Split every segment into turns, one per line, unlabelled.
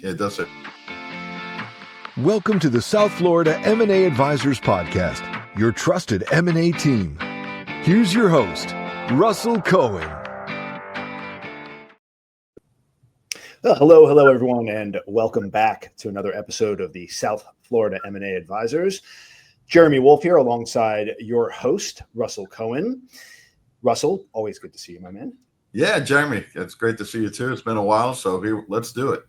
It does it.
Welcome to the South Florida M&A Advisors Podcast, your trusted M&A team. Here's your host, Russell Cohen.
Hello, everyone, and welcome back to another episode of the South Florida M&A Advisors. Jeremy Wolf here alongside your host, Russell Cohen. Russell, always good to see you, my man.
Yeah, Jeremy, it's great to see you too. It's been a while, so let's do it.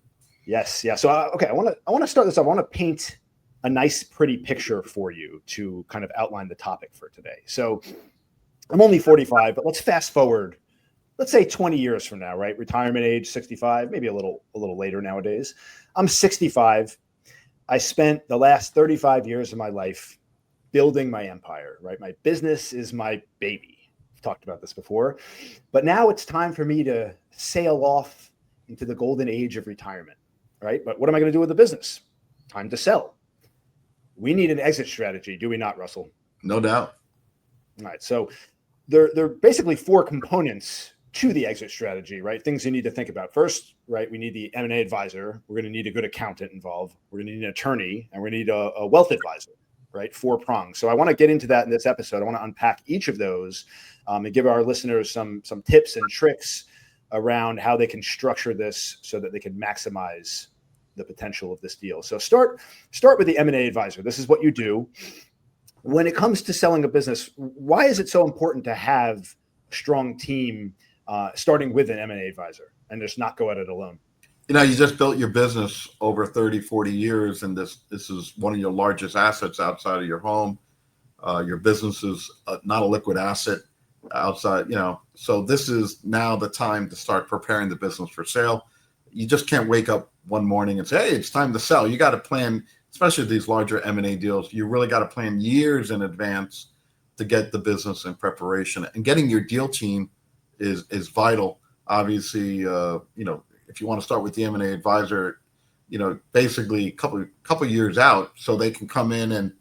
Yes, yeah. So, I want to start this. I want to paint a nice, pretty picture for you to kind of outline the topic for today. So, I'm only 45, but let's fast forward. Let's say 20 years from now, right? Retirement age, 65, maybe a little later nowadays. I'm 65. I spent the last 35 years of my life building my empire, right? My business is my baby. I've talked about this before, but now it's time for me to sail off into the golden age of retirement, right? But what am I going to do with the business? Time to sell. We need an exit strategy, do we not, Russell?
No doubt.
All right. So there are basically four components to the exit strategy, right? Things you need to think about. First, right, we need the M&A advisor. We're going to need a good accountant involved. We're going to need an attorney, and we're going to need a wealth advisor, right? 4 prongs. So I want to get into that in this episode. I want to unpack each of those and give our listeners some tips and tricks around how they can structure this so that they can maximize the potential of this deal. So start with the M&A advisor. This is what you do. When it comes to selling a business, why is it so important to have a strong team starting with an M&A advisor and just not go at it alone?
You know, you just built your business over 30, 40 years, and this is one of your largest assets outside of your home. Your business is not a liquid asset outside, so this is now the time to start preparing the business for sale. You just can't wake up one morning and say, hey, it's time to sell. You got to plan, especially these larger M&A deals. You really got to plan years in advance to get the business in preparation, and getting your deal team is vital. Obviously, if you want to start with the M&A advisor, basically a couple years out, so they can come in and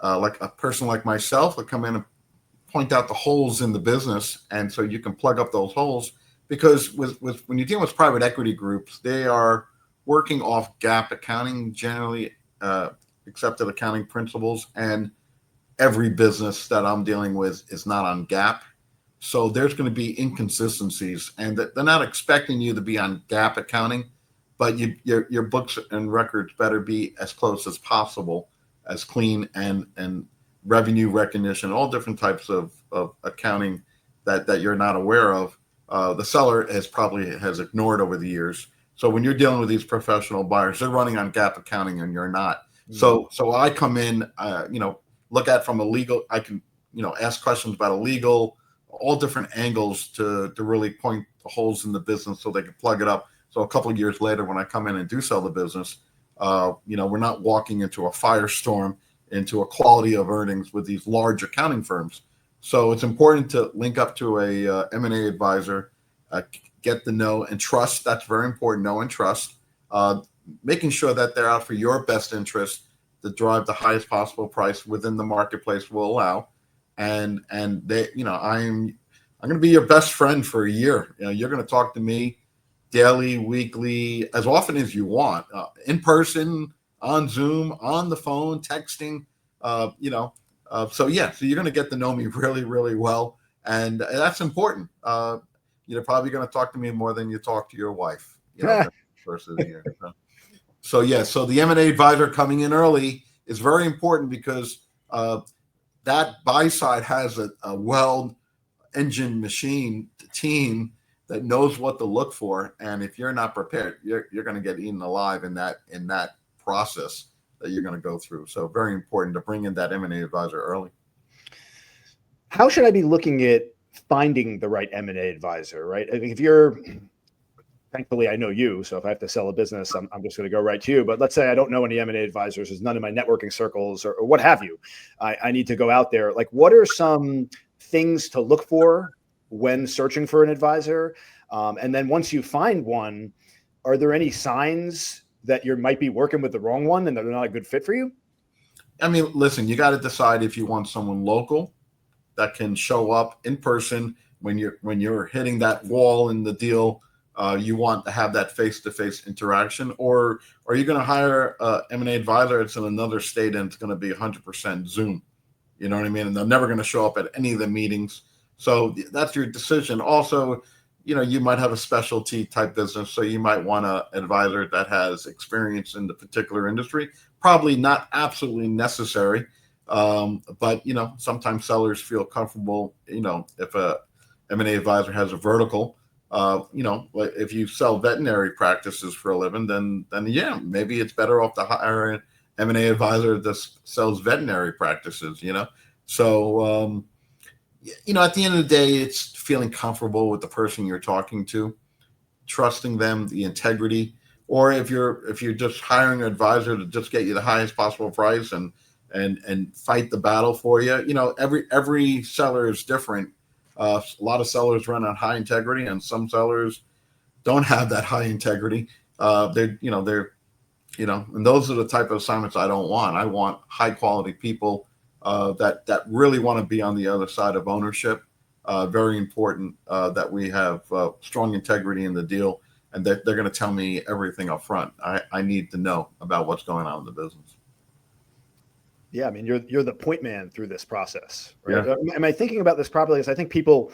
like a person like myself would come in and point out the holes in the business, and so you can plug up those holes. Because when you're dealing with private equity groups, they are working off GAAP accounting, generally accepted accounting principles, and every business that I'm dealing with is not on GAAP. So there's going to be inconsistencies, and they're not expecting you to be on GAAP accounting, but your books and records better be as close as possible, as clean, and revenue recognition, all different types of accounting that you're not aware of. The seller has ignored over the years. So when you're dealing with these professional buyers, they're running on GAAP accounting and you're not. Mm-hmm. So I come in, look at from a legal, I can, ask questions about a legal, all different angles to really point the holes in the business so they can plug it up. So a couple of years later, when I come in and do sell the business, we're not walking into a firestorm, into a quality of earnings with these large accounting firms. So it's important to link up to a M&A advisor, get the know and trust. That's very important, know and trust. Making sure that they're out for your best interest to drive the highest possible price within the marketplace will allow. And they, I'm going to be your best friend for a year. You're going to talk to me daily, weekly, as often as you want, in person, on Zoom, on the phone, texting, so you're going to get to know me really, really well. And that's important. You're probably going to talk to me more than you talk to your wife, first of the year. So the M&A advisor coming in early is very important, because that buy side has a well-engined machine team that knows what to look for. And if you're not prepared, you're going to get eaten alive in that process that you're going to go through. So very important to bring in that M&A advisor early.
How should I be looking at finding the right M&A advisor, right? I think thankfully I know you, so if I have to sell a business, I'm just going to go right to you. But let's say I don't know any M&A advisors, there's none in my networking circles or what have you. I need to go out there. Like, what are some things to look for when searching for an advisor? And then once you find one, are there any signs that you might be working with the wrong one and they're not a good fit for you?
I mean, listen, you got to decide if you want someone local that can show up in person when you're hitting that wall in the deal. You want to have that face-to-face interaction, or are you going to hire a M&A advisor that's in another state and it's going to be 100% Zoom? You know what I mean? And they're never going to show up at any of the meetings. So that's your decision. Also, you might have a specialty type business, so you might want an advisor that has experience in the particular industry. Probably not absolutely necessary, but sometimes sellers feel comfortable. If a M&A advisor has a vertical. If you sell veterinary practices for a living, then yeah, maybe it's better off to hire an M&A advisor that sells veterinary practices. So at the end of the day, it's feeling comfortable with the person you're talking to, trusting them, the integrity. Or if you're just hiring an advisor to just get you the highest possible price and fight the battle for you, every seller is different. A lot of sellers run on high integrity, and some sellers don't have that high integrity. And those are the type of assignments I don't want. I want high quality people that really want to be on the other side of ownership. Very important that we have strong integrity in the deal, and that they're going to tell me everything up front. I need to know about what's going on in the business.
Yeah, I mean, you're the point man through this process, right?
Yeah.
Am I thinking about this properly? Because I think people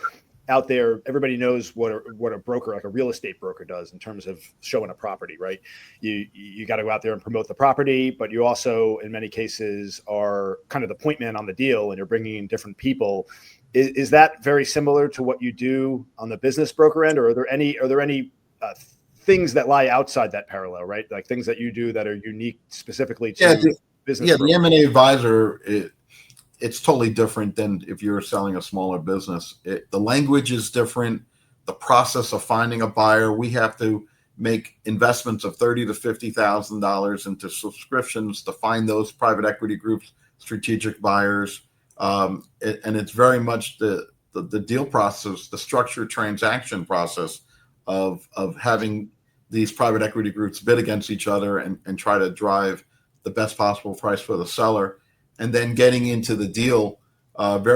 out there, everybody knows what a broker, like a real estate broker, does in terms of showing a property, right? You got to go out there and promote the property, but you also, in many cases, are kind of the point man on the deal, and you're bringing in different people. Is that very similar to what you do on the business broker end, or are there any things that lie outside that parallel, right? Like things that you do that are unique specifically to business?
Yeah, the M&A advisor, it's totally different than if you're selling a smaller business. The language is different. The process of finding a buyer, we have to make investments of $30,000 to $50,000 into subscriptions to find those private equity groups, strategic buyers, and it's very much the deal process, the structured transaction process of having these private equity groups bid against each other and try to drive the best possible price for the seller, and then getting into the deal. Like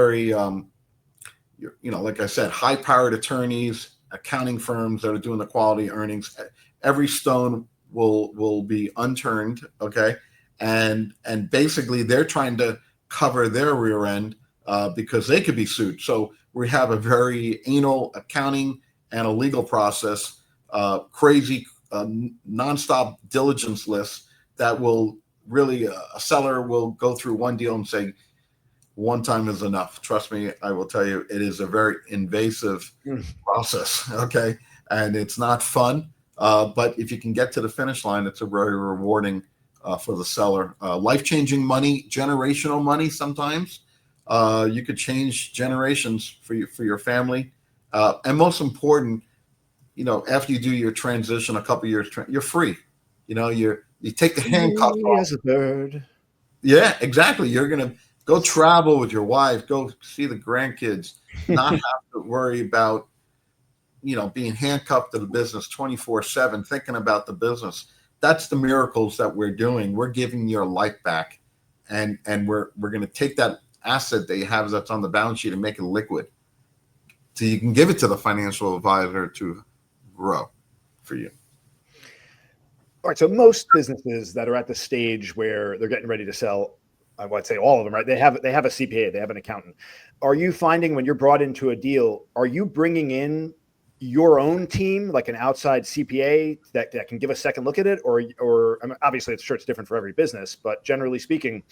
I said, high-powered attorneys, accounting firms that are doing the quality earnings. Every stone will be unturned, okay, and basically they're trying to cover their rear end because they could be sued. So we have a very anal accounting and a legal process, crazy nonstop diligence list that will really, a seller will go through one deal and say, one time is enough. Trust me, I will tell you, it is a very invasive process, okay? And it's not fun, but if you can get to the finish line, it's a very rewarding for the seller. Life-changing money, generational money sometimes. You could change generations for your family. And most important, after you do your transition, a couple years, you're free. You take the handcuffs off.
As a bird.
Yeah, exactly. You're going to go travel with your wife, go see the grandkids, not have to worry about, being handcuffed to the business 24/7, thinking about the business. That's the miracles that we're doing. We're giving your life back, and we're going to take that asset that you have that's on the balance sheet and make it liquid, so you can give it to the financial advisor to grow for you.
All right. So most businesses that are at the stage where they're getting ready to sell, I would say all of them, right? They have a CPA, they have an accountant. Are you finding when you're brought into a deal, are you bringing in your own team, like an outside CPA that can give a second look at it? Or I mean, obviously it's different for every business, but generally speaking,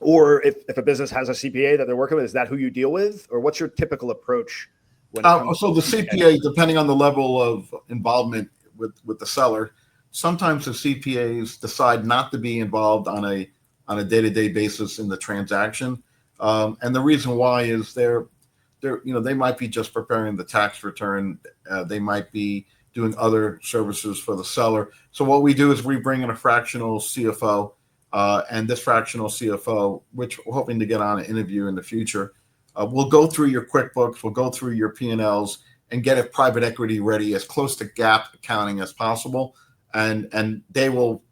or if a business has a CPA that they're working with, is that who you deal with? Or what's your typical approach?
So the CPA, depending on the level of involvement with the seller, sometimes the CPAs decide not to be involved on a day-to-day basis in the transaction, and the reason why is they might be just preparing the tax return, they might be doing other services for the seller. So what we do is we bring in a fractional CFO, and this fractional CFO, which we're hoping to get on an interview in the future, we'll go through your QuickBooks, we'll go through your P&Ls, and get it private equity ready, as close to GAAP accounting as possible. And they will,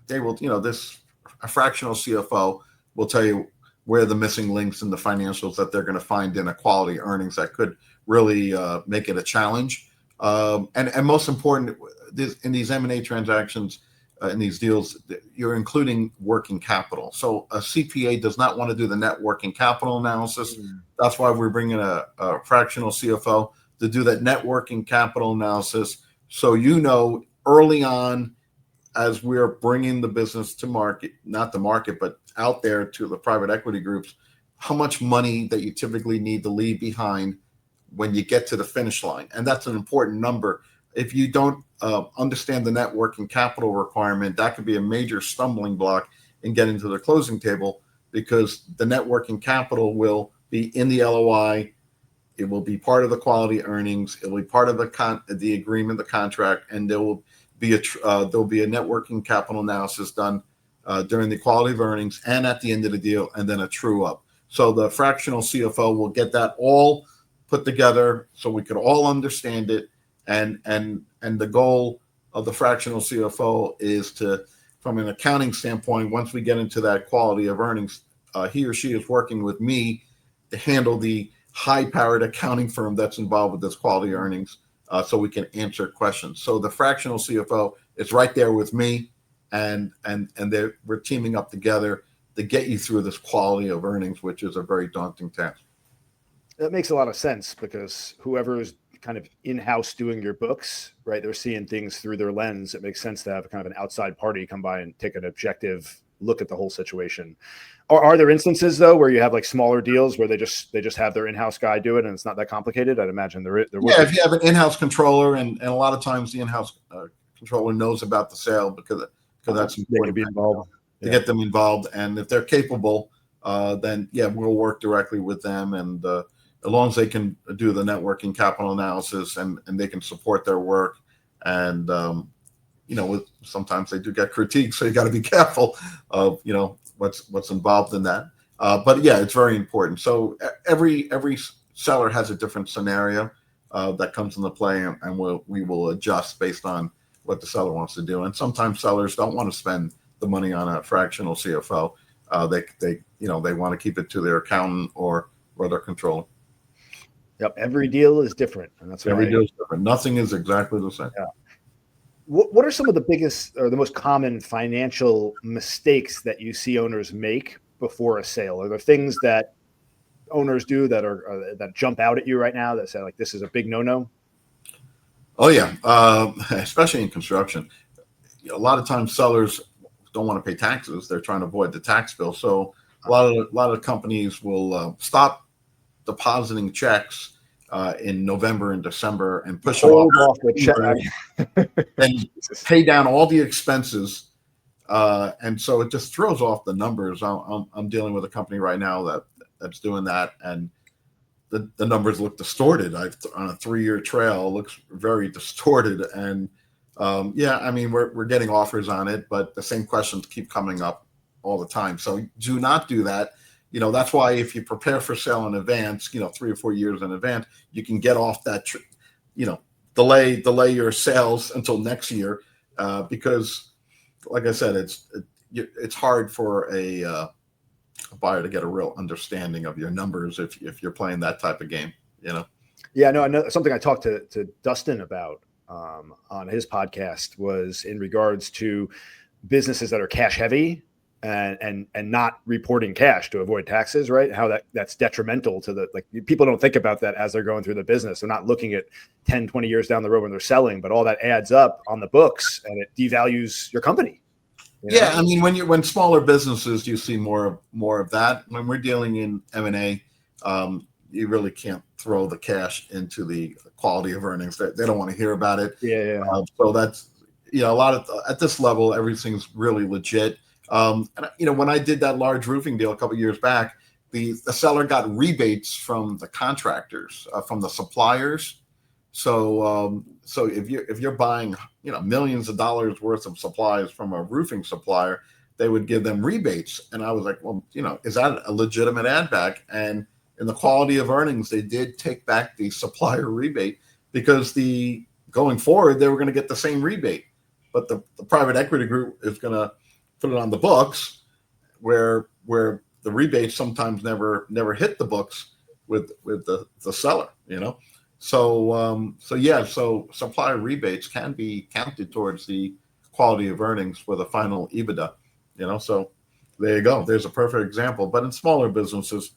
a fractional CFO will tell you where the missing links in the financials that they're going to find in a quality earnings that could really make it a challenge. And most important, in these M&A transactions, in these deals, you're including working capital. So a CPA does not want to do the net working capital analysis. That's why we're bringing a fractional CFO to do that net working capital analysis. So early on, as we're bringing the business to market, not the market, but out there to the private equity groups, how much money that you typically need to leave behind when you get to the finish line. And that's an important number. If you don't understand the net working capital requirement, that could be a major stumbling block in getting to the closing table, because the net working capital will be in the LOI. It will be part of the quality earnings. It will be part of the agreement, the contract, and there will be a net working capital analysis done during the quality of earnings and at the end of the deal, and then a true up. So the fractional CFO will get that all put together so we could all understand it. And the goal of the fractional CFO is to, from an accounting standpoint, once we get into that quality of earnings, he or she is working with me to handle the high-powered accounting firm that's involved with this quality earnings, so we can answer questions. So the fractional CFO is right there with me, and we're teaming up together to get you through this quality of earnings, which is a very daunting task.
That makes a lot of sense, because whoever is kind of in-house doing your books, right, they're seeing things through their lens. It makes sense to have kind of an outside party come by and take an objective look at the whole situation. Are there instances though where you have like smaller deals where they just have their in-house guy do it and it's not that complicated? I'd imagine there would
be. If you have an in-house controller, and a lot of times the in-house controller knows about the sale because that's important.
They can be involved.
To get them involved, and if they're capable, then we'll work directly with them, and as long as they can do the networking capital analysis and they can support their work, and sometimes they do get critiques, so you got to be careful of what's involved in that. But it's very important. So every seller has a different scenario that comes into play, and we will adjust based on what the seller wants to do. And sometimes sellers don't want to spend the money on a fractional CFO. They want to keep it to their accountant or their controller.
Yep, every deal is different, and that's
every deal is different. Nothing is exactly the same.
Yeah. What are some of the biggest or the most common financial mistakes that you see owners make before a sale? Are there things that owners do that jump out at you right now that say like this is a big no-no?
Oh yeah, especially in construction. A lot of times sellers don't want to pay taxes. They're trying to avoid the tax bill. So a lot of companies will stop depositing checks in November and December and push them off
the check
and pay down all the expenses. And so it just throws off the numbers. I'm dealing with a company right now that's doing that, and the numbers look distorted. On a 3-year trail, it looks very distorted. And we're getting offers on it, but the same questions keep coming up all the time. So do not do that. That's why if you prepare for sale in advance, 3 or 4 years in advance, you can get off that, delay your sales until next year, because, like I said, it's hard for a buyer to get a real understanding of your numbers if you're playing that type of game.
Yeah, no, I know something I talked to Dustin about on his podcast was in regards to businesses that are cash heavy and not reporting cash to avoid taxes, right? How that's detrimental to people don't think about that as they're going through the business. They're not looking at 10, 20 years down the road when they're selling, but all that adds up on the books and it devalues your company.
Yeah, I mean, when smaller businesses, you see more of that. When we're dealing in M&A, you really can't throw the cash into the quality of earnings. They don't want to hear about it.
Yeah.
So that's a lot of at this level, everything's really legit. And when I did that large roofing deal a couple of years back, the seller got rebates from the contractors, from the suppliers. So if you're buying millions of dollars worth of supplies from a roofing supplier, they would give them rebates. And I was like, well, is that a legitimate add back? And in the quality of earnings, they did take back the supplier rebate, because going forward they were going to get the same rebate, but the private equity group is going to put it on the books, where the rebates sometimes never hit the books with the seller. So supplier rebates can be counted towards the quality of earnings for the final EBITDA. So there you go. There's a perfect example. But in smaller businesses,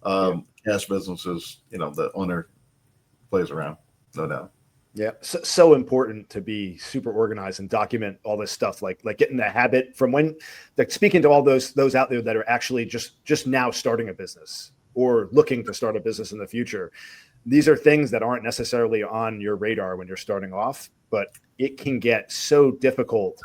cash businesses, the owner plays around, no doubt.
Yeah, so important to be super organized and document all this stuff. Like get in the habit from when, like speaking to all those out there that are actually just now starting a business or looking to start a business in the future. These are things that aren't necessarily on your radar when you're starting off, but it can get so difficult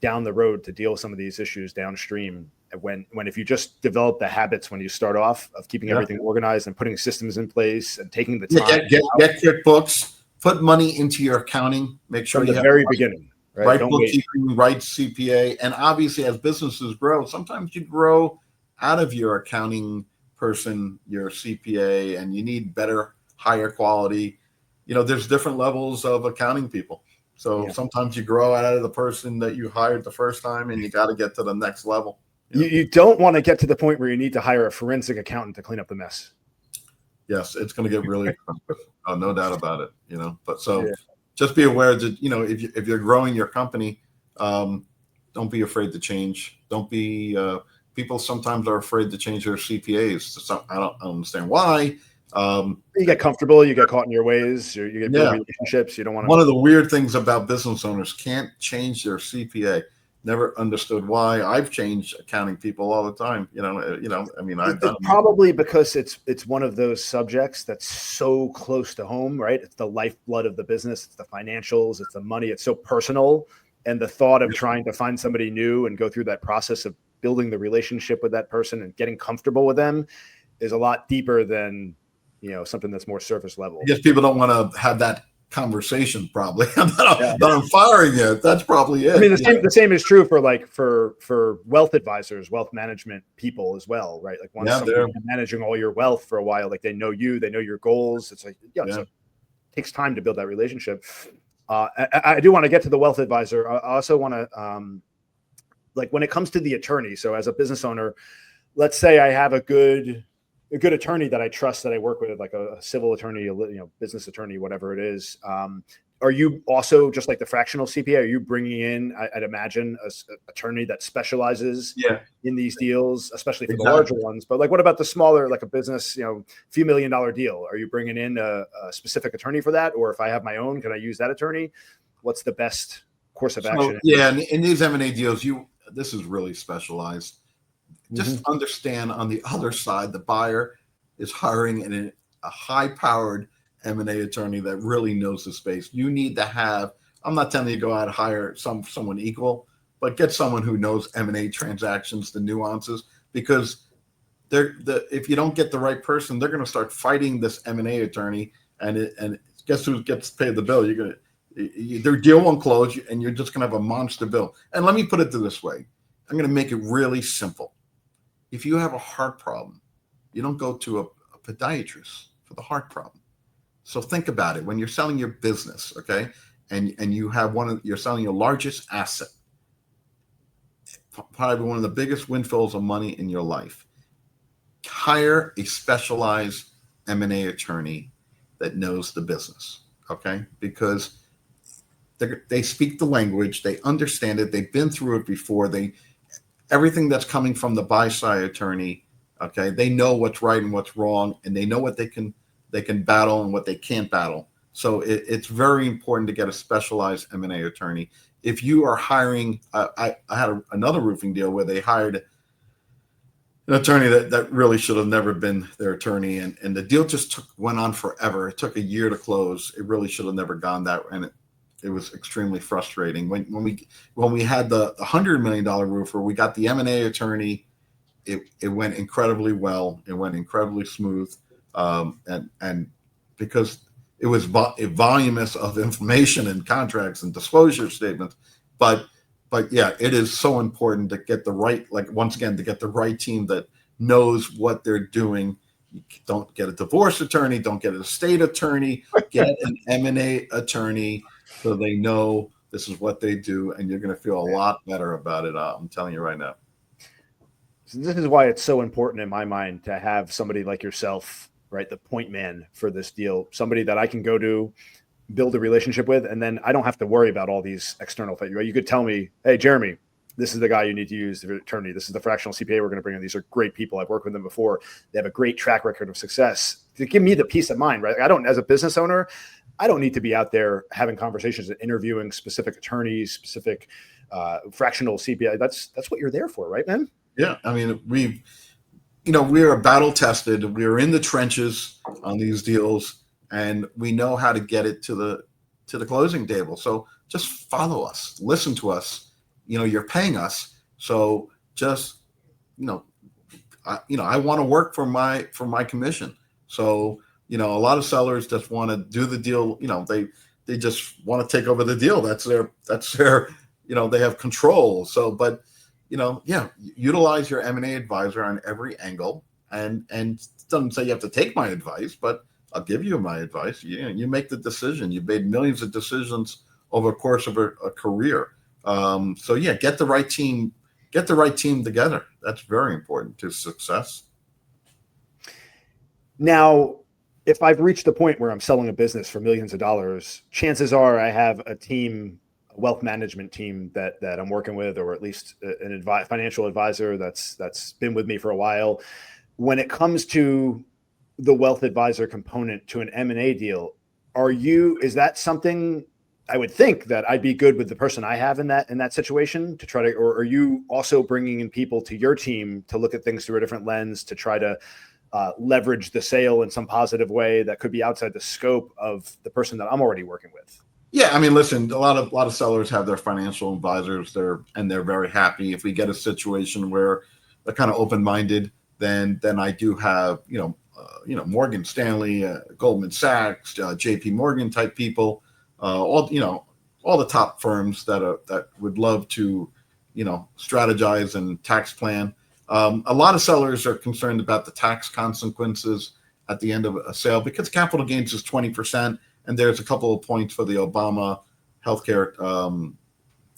down the road to deal with some of these issues downstream. When if you just develop the habits when you start off of keeping everything organized and putting systems in place and taking the time.
Get QuickBooks. Put money into your accounting. Make sure
you have the beginning,
right bookkeeping, right CPA, and obviously as businesses grow, sometimes you grow out of your accounting person, your CPA, and you need better, higher quality. There's different levels of accounting people. So sometimes you grow out of the person that you hired the first time, and you got to get to the next level.
You don't want to get to the point where you need to hire a forensic accountant to clean up the mess.
Yes, it's going to get really expensive. Oh, no doubt about it. But just be aware that if you're growing your company, don't be afraid to change. Don't be. People sometimes are afraid to change their CPAs. So I don't understand why.
You get comfortable. You get caught in your ways. You get build relationships. You don't want to.
One of the weird things about business owners can't change their CPA. Never understood why. I've changed accounting people all the time. I've done
probably because it's one of those subjects that's so close to home, right? It's the lifeblood of the business. It's the financials. It's the money. It's so personal. And the thought of trying to find somebody new and go through that process of building the relationship with that person and getting comfortable with them is a lot deeper than, something that's more surface level.
I guess people don't want to have that conversation probably that I'm firing you. That's probably it.
I mean, the same is true for wealth advisors, wealth management people as well, right? Like once somebody's been managing all your wealth for a while, like they know you, they know your goals. It's like, so it takes time to build that relationship. I do want to get to the wealth advisor. I also want to, like when it comes to the attorney. So as a business owner, let's say I have a good attorney that I trust, that I work with, like a civil attorney, business attorney, whatever it is. Are you also just like the fractional CPA? Are you bringing in, I'd imagine, an attorney that specializes in these deals, especially for the larger ones? But like, what about the smaller, like a business, few $1 million deal? Are you bringing in a specific attorney for that? Or if I have my own, can I use that attorney? What's the best course of action?
In these M&A deals, this is really specialized. Just understand on the other side, the buyer is hiring a high-powered M&A attorney that really knows the space. You need to have, I'm not telling you to go out and hire someone equal, but get someone who knows M&A transactions, the nuances, because if you don't get the right person, they're going to start fighting this M&A attorney, and guess who gets paid the bill? Their deal won't close, and you're just going to have a monster bill. And let me put it this way. I'm going to make it really simple. If you have a heart problem, you don't go to a podiatrist for the heart problem. So think about it when you're selling your business, okay? And you have you're selling your largest asset, probably one of the biggest windfalls of money in your life. Hire a specialized M&A attorney that knows the business, okay? Because they speak the language, they understand it, they've been through it before, everything that's coming from the buy side attorney, okay, they know what's right and what's wrong, and they know what they can battle and what they can't battle. So it's very important to get a specialized M&A attorney. If you are hiring, I had another roofing deal where they hired an attorney that really should have never been their attorney, and the deal just went on forever. It took a year to close. It really should have never gone that, and it was extremely frustrating. When we had the $100 million roofer, we got the M&A attorney. It went incredibly well. It went incredibly smooth, and because it was voluminous of information and contracts and disclosure statements, but yeah, it is so important to get the right, to get the right team that knows what they're doing. You don't get a divorce attorney, don't get an estate attorney, get an M&A attorney so they know this is what they do, and you're going to feel a lot better about it. I'm telling you right now.
So this is why it's so important in my mind to have somebody like yourself right? The point man for this deal, somebody that I can go to, build a relationship with, and then I don't have to worry about all these external things. Right? You could tell me, hey, Jeremy, this is the guy you need to use the attorney. This is the fractional CPA we're going to bring in. These are great people. I've worked with them before. They have a great track record of success to give me the peace of mind, right? I don't, as a business owner, I don't need to be out there having conversations and interviewing specific attorneys, specific fractional CPA. That's what you're there for, right, man?
Yeah. I mean, we are battle tested. We are in the trenches on these deals, and we know how to get it to the closing table. So just follow us, listen to us. You're paying us, so just I want to work for my commission. So a lot of sellers just want to do the deal. They just want to take over the deal. That's their they have control. So, but utilize your M&A advisor on every angle, and it doesn't say you have to take my advice, but I'll give you my advice. You make the decision. You've made millions of decisions over the course of a career. So get the right team together. That's very important to success.
Now, if I've reached the point where I'm selling a business for millions of dollars, chances are I have a team, a wealth management team that I'm working with, or at least an financial advisor that's been with me for a while. When it comes to the wealth advisor component to an M&A deal, is that something? I would think that I'd be good with the person I have in that situation to try to, or are you also bringing in people to your team to look at things through a different lens to try to leverage the sale in some positive way that could be outside the scope of the person that I'm already working with?
Yeah, I mean, listen, a lot of sellers have their financial advisors there, and they're very happy. If we get a situation where they're kind of open-minded, then I do have Morgan Stanley, Goldman Sachs, JP Morgan type people. All the top firms that would love to, strategize and tax plan. A lot of sellers are concerned about the tax consequences at the end of a sale because capital gains is 20%, and there's a couple of points for the Obama healthcare,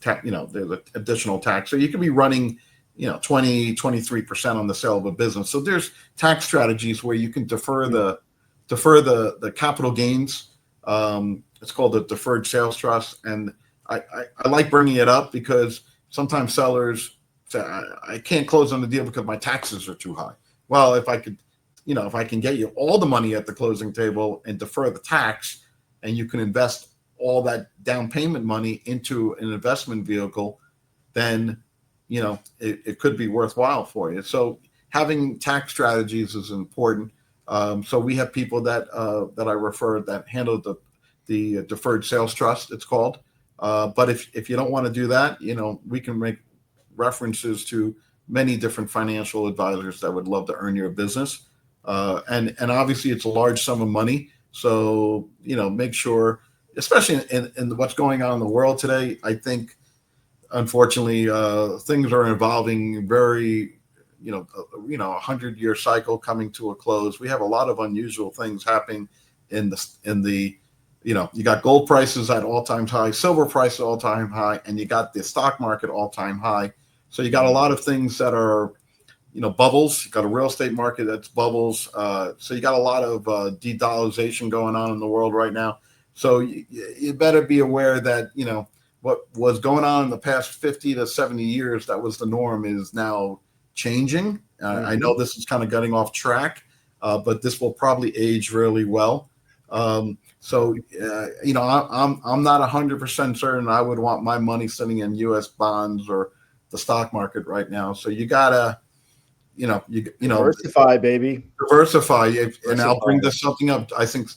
there's an additional tax. So you could be running, 20, 23% on the sale of a business. So there's tax strategies where you can defer the capital gains. It's called a deferred sales trust. And I like bringing it up because sometimes sellers say, I can't close on the deal because my taxes are too high. Well, if I can get you all the money at the closing table and defer the tax, and you can invest all that down payment money into an investment vehicle, then, it could be worthwhile for you. So having tax strategies is important. So we have people that I refer that handle the deferred sales trust, it's called. But if you don't want to do that, we can make references to many different financial advisors that would love to earn your business. And obviously it's a large sum of money. So, make sure, especially in what's going on in the world today, I think, unfortunately, things are evolving very, 100-year cycle coming to a close. We have a lot of unusual things happening you got gold prices at all-time high, silver prices all-time high, and you got the stock market all-time high. So you got a lot of things that are, bubbles. You got a real estate market that's bubbles. So you got a lot of de-dollarization going on in the world right now. So you better be aware that, what was going on in the past 50 to 70 years, that was the norm, is now changing. I know this is kind of getting off track, but this will probably age really well. So I'm not 100% certain I would want my money sitting in U.S. bonds or the stock market right now. So you gotta,
diversify, baby.
Diversify. And I'll bring something up. I think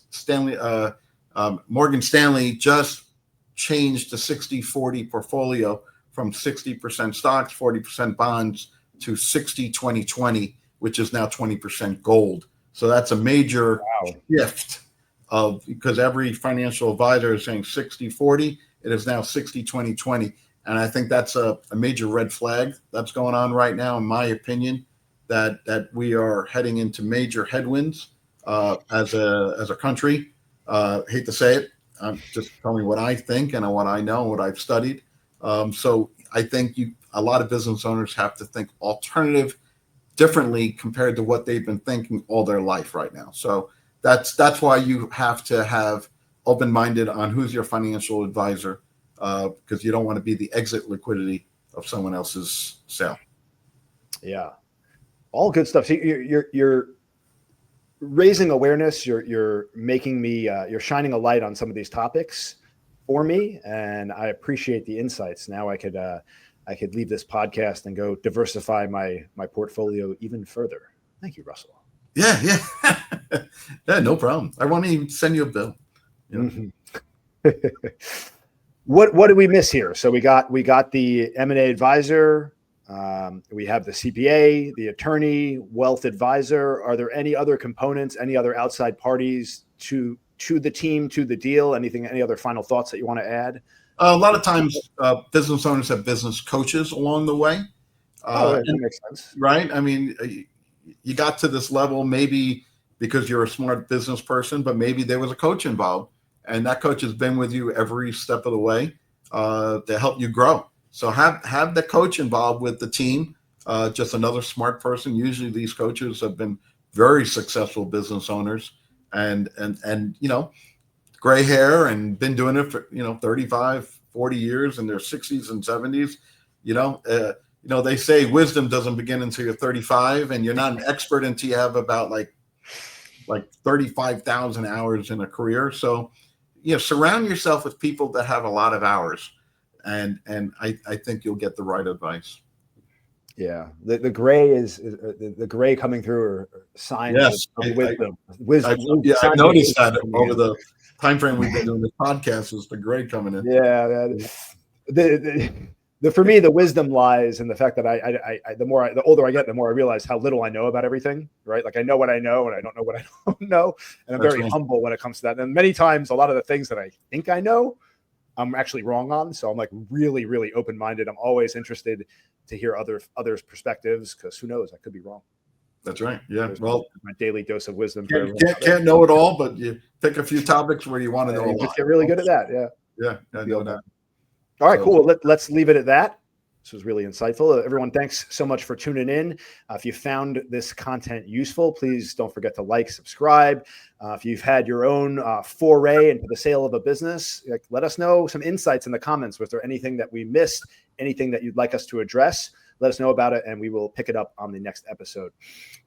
Morgan Stanley just changed the 60-40 portfolio from 60% stocks, 40% bonds to 60-20-20, which is now 20% gold. So that's a major shift because every financial advisor is saying 60-40. It is now 60-20-20. And I think that's a major red flag that's going on right now, in my opinion, that we are heading into major headwinds as a country. Hate to say it. I'm just telling you what I think and what I know, what I've studied. So I think a lot of business owners have to think alternative differently compared to what they've been thinking all their life right now. So that's why you have to have open-minded on who's your financial advisor, because you don't want to be the exit liquidity of someone else's sale.
Yeah, all good stuff. So you're raising awareness. You're making me. You're shining a light on some of these topics for me, and I appreciate the insights. Now I could leave this podcast and go diversify my portfolio even further. Thank you, Russell.
Yeah. Yeah, no problem. I won't even send you a bill. You know?
Mm-hmm. What did we miss here? So we got the M&A advisor. We have the CPA, the attorney, wealth advisor. Are there any other components, any other outside parties to the team, to the deal? Any other final thoughts that you want to add?
A lot of times, business owners have business coaches along the way.
That makes sense.
Right? I mean, you got to this level maybe because you're a smart business person, but maybe there was a coach involved, and that coach has been with you every step of the way to help you grow. So have the coach involved with the team, just another smart person. Usually these coaches have been very successful business owners and gray hair and been doing it for 35, 40 years in their 60s and 70s. They say wisdom doesn't begin until you're 35, and you're not an expert until you have about like 35,000 hours in a career. So surround yourself with people that have a lot of hours, and I think you'll get the right advice. Yeah,
the gray is the gray coming through or signs of wisdom.
I noticed that over the time frame we've been doing this podcast is the gray coming in.
Yeah, for me, the wisdom lies in the fact that the older I get, the more I realize how little I know about everything, right? Like I know what I know and I don't know what I don't know. And I'm very humble when it comes to that. And many times, a lot of the things that I think I know, I'm actually wrong on. So I'm like really, really open-minded. I'm always interested to hear others' perspectives, because who knows, I could be wrong.
That's right. Yeah.
There's
well,
my daily dose of wisdom.
Can't know it all, but you pick a few topics where you want to know a lot.
Just get really good at that. Yeah.
Yeah. I know that.
All right, cool. Let's leave it at that. This was really insightful. Everyone, thanks so much for tuning in. If you found this content useful, please don't forget to like, subscribe. If you've had your own foray into the sale of a business, let us know some insights in the comments. Was there anything that we missed, anything that you'd like us to address? Let us know about it, and we will pick it up on the next episode.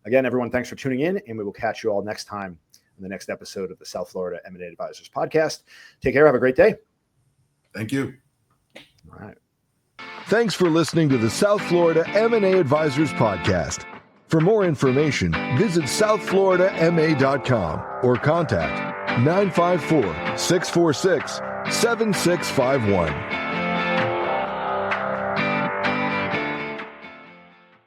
Again, everyone, thanks for tuning in, and we will catch you all next time in the next episode of the South Florida M&A Advisors podcast. Take care. Have a great day.
Thank you.
All right.
Thanks for listening to the South Florida M&A Advisors podcast. For more information, visit southfloridama.com or contact 954-646-7651.